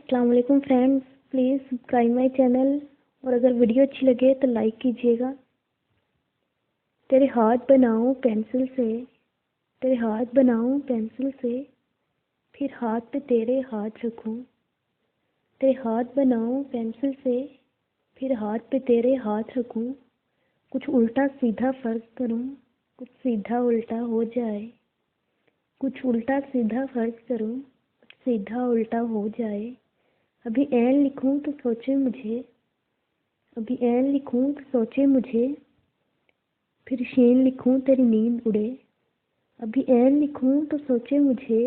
अस्सलाम वालेकुम friends, please subscribe my channel और अगर वीडियो अच्छी लगे तो लाइक कीजिएगा। तेरे हाथ बनाऊं पेंसिल से, तेरे हाथ बनाऊं पेंसिल से, फिर हाथ पे तेरे हाथ रखूं। तेरे हाथ बनाऊं पेंसिल से, फिर हाथ पे तेरे हाथ रखूं। कुछ उल्टा सीधा फर्ज करूं, कुछ सीधा उल्टा हो जाए। कुछ उल्टा सीधा फर्ज करूं, कुछ सीधा उल्टा हो जाए। अभी ऐन लिखूं तो सोचे मुझे, अभी ऐन लिखूं तो सोचे मुझे, फिर शीन लिखूं तेरी नींद उड़े। अभी ऐन लिखूं तो सोचे मुझे,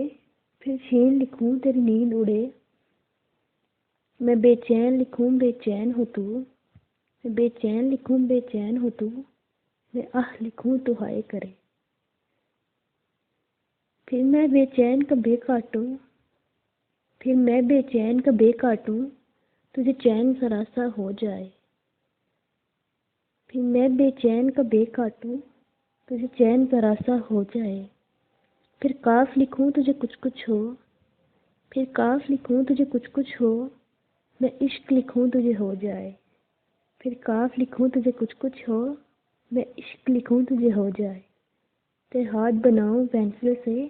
फिर शीन लिखूं तेरी नींद उड़े। मैं बेचैन लिखूं बेचैन हो तू, मैं बेचैन लिखूं बेचैन हो तू, मैं आह लिखूं तो हाय करे। फिर मैं बेचैन कभी काटूं, फिर मैं बेचैन कभी काटूं, तुझे चैन जरा सा हो जाए। फिर मैं बेचैन कभी काटूं, तुझे चैन जरा सा हो जाए। फिर काफ लिखूं तुझे कुछ कुछ हो, फिर काफ लिखूं तुझे कुछ कुछ हो, मैं इश्क लिखूं तुझे हो जाए। फिर काफ लिखूं तुझे कुछ कुछ हो, मैं इश्क लिखूं तुझे हो जाए। तेरे हाथ बनाऊं पेंसिल से,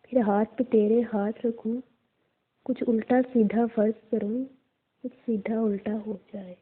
फिर हाथ पे तेरे हाथ रखूं। कुछ उल्टा सीधा फर्ज करूं, कुछ सीधा उल्टा हो जाए।